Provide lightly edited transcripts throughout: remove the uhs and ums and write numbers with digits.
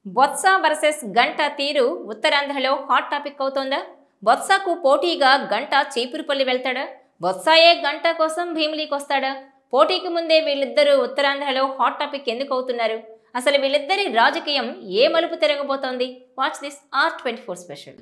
Botsa versus Ganta తీరు ఉత్తరాంధ్రలో hot topic అవుతోందా? బొత్సకు పోటీగా గంటా చీపురుపల్లి వెళ్తాడా? బొత్సయే గంటా కోసం భీమిలికి వస్తాడా? పోటీకి ముందే వీళ్ళిద్దరూ ఉత్తరాంధ్రలో హాట్ టాపిక్ ఎందుకు అవుతున్నారు? అసలు వీళ్ళిద్దరి రాజకీయం ఏ మలుపు తిరగబోతోంది? Watch this R24 special.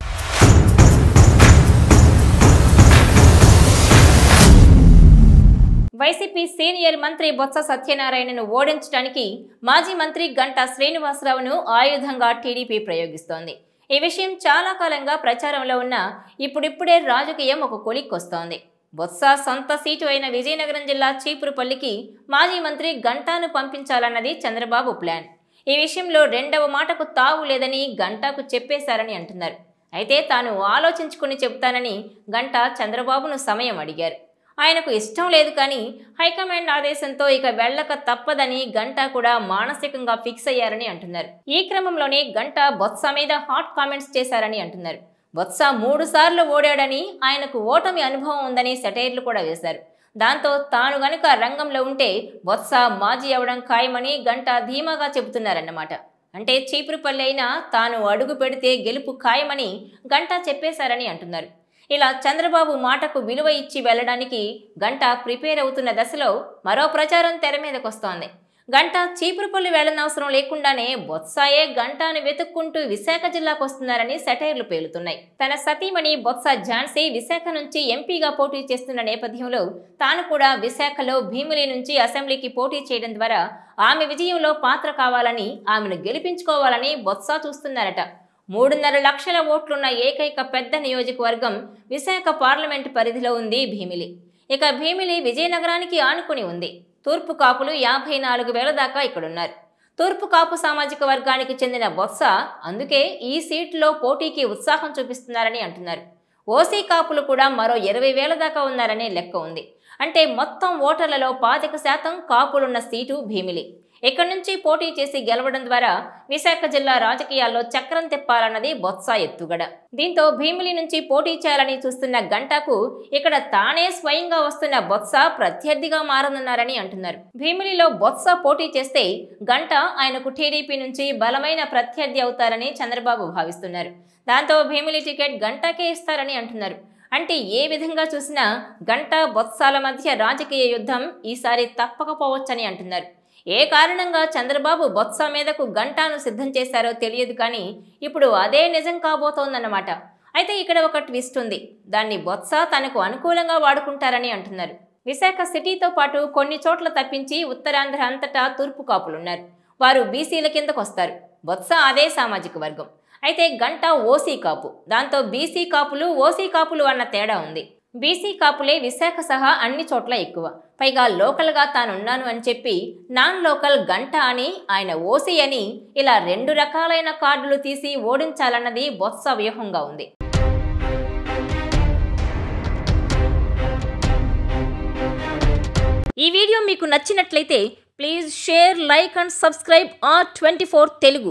YCP senior మంత్రి బొత్స సత్యనారాయణను ఓడించడానికి మాజీ మంత్రి గంటా శ్రీనివాసరావును ఆయుధంగా టీడీపీ ప్రయోగిస్తోంది. ఈ విషయం చాలా కాలంగా ప్రచారంలో ఉన్న ఇప్పుడిప్పుడే రాజకీయం ఒక కొలిక్కొస్తోంది. బొత్స సొంత సీటు అయిన విజయనగరం జిల్లా చీపురుపల్లికి మాజీ మంత్రి గంటాను పంపించాలన్నది చంద్రబాబు ప్లాన్. ఈ విషయంలో రెండవ మాటకు తావు లేదని గంటాకు చెప్పేశారని అంటున్నారు. అయితే తాను ఆలోచించుకుని చెబుతానని గంటా చంద్రబాబును సమయం అడిగారు. ఆయనకు ఇష్టం లేదు కానీ హైకమాండ్ ఆదేశంతో ఇక వెళ్ళక తప్పదని గంటా కూడా మానసికంగా ఫిక్స్ అయ్యారని అంటున్నారు. ఈ క్రమంలోనే గంటా బొత్స మీద హాట్ కామెంట్స్ చేశారని అంటున్నారు. బొత్స 3 సార్లు ఓడాడని, ఆయనకు ఓటమి అనుభవం ఉందని సెటైర్లు కూడా వేశారు. దాంతో తాను గనుక రంగంలో ఉంటే బొత్స మాజీ అవడం ఖాయమని గంటా ధీమాగా చెబుతున్నారన్నమాట. అంటే చీపురుపల్లి అయినా తాను అడుగు పెడితే గెలుపు ఖాయమని గంటా చెప్పేశారని అంటున్నారు. ఇలా చంద్రబాబు మాటకు విలువ ఇచ్చి వెళ్లడానికి గంటా ప్రిపేర్ అవుతున్న దశలో మరో ప్రచారం తెర మీదకొస్తోంది. గంటా చీపురుపల్లి వెళ్లనవసరం లేకుండానే బొత్సయే గంటాను వెతుక్కుంటూ విశాఖ జిల్లాకు వస్తున్నారని సెటైర్లు పేలుతున్నాయి. తన సతీమణి బొత్స ఝాన్సీ విశాఖ నుంచి ఎంపీగా పోటీ చేస్తున్న నేపథ్యంలో తాను కూడా విశాఖలో భీమిలి నుంచి అసెంబ్లీకి పోటీ చేయడం ద్వారా ఆమె విజయంలో పాత్ర కావాలని, ఆమెను గెలిపించుకోవాలని బొత్స చూస్తున్నారట. 3.5 లక్షల ఓట్లున్న ఏకైక పెద్ద నియోజకవర్గం విశాఖ పార్లమెంటు పరిధిలో ఉంది భీమిలి. ఇక భీమిలి విజయనగరానికి ఆనుకుని ఉంది. తూర్పు కాపులు 54,000 దాకా ఇక్కడున్నారు. తూర్పు కాపు సామాజిక వర్గానికి చెందిన బొత్స అందుకే ఈ సీట్లో పోటీకి ఉత్సాహం చూపిస్తున్నారని అంటున్నారు. ఓసీ కాపులు కూడా మరో 20,000 దాకా ఉన్నారనే లెక్క ఉంది. అంటే మొత్తం ఓటర్లలో 25% కాపులున్న సీటు భీమిలి. ఇక్కడి నుంచి పోటీ చేసి గెలవడం ద్వారా విశాఖ జిల్లా రాజకీయాల్లో చక్రం తిప్పాలన్నది బొత్స ఎత్తుగడ. దీంతో భీమిలి నుంచి పోటీ చేయాలని చూస్తున్న గంటాకు ఇక్కడ తానే స్వయంగా వస్తున్న బొత్స ప్రత్యర్థిగా మారనున్నారని అంటున్నారు. భీమిలిలో బొత్స పోటీ చేస్తే గంటా ఆయనకు టీడీపీ నుంచి బలమైన ప్రత్యర్థి అవుతారని చంద్రబాబు భావిస్తున్నారు. దాంతో భీమిలి టికెట్ గంటాకే ఇస్తారని అంటున్నారు. అంటే ఏ విధంగా చూసినా గంటా బొత్సాల మధ్య రాజకీయ యుద్ధం ఈసారి తప్పకపోవచ్చని అంటున్నారు. ఏ కారణంగా చంద్రబాబు బొత్స మీదకు గంటాను సిద్ధం చేశారో తెలియదు కానీ ఇప్పుడు అదే నిజం కాబోతోందన్నమాట. అయితే ఇక్కడ ఒక ట్విస్ట్ ఉంది. దాన్ని బొత్స తనకు అనుకూలంగా వాడుకుంటారని అంటున్నారు. విశాఖ సిటీతో పాటు కొన్ని చోట్ల తప్పించి ఉత్తరాంధ్ర అంతటా తూర్పు కాపులున్నారు. వారు బీసీల కిందకు వస్తారు. బొత్స అదే సామాజిక వర్గం. అయితే గంటా ఓసీ కాపు. దాంతో బీసీ కాపులు ఓసీ కాపులు అన్న తేడా ఉంది. బీసీ కాపులే విశాఖ సహా అన్ని చోట్ల ఎక్కువ. పైగా లోకల్గా తానున్నాను అని చెప్పి నాన్ లోకల్ గంటా అని, ఆయన ఓసీ అని ఇలా 2 రకాలైన కార్డులు తీసి ఓడించాలన్నది బొత్స వ్యూహంగా ఉంది. ఈ వీడియో మీకు నచ్చినట్లయితే please share, like and subscribe R24 Telugu.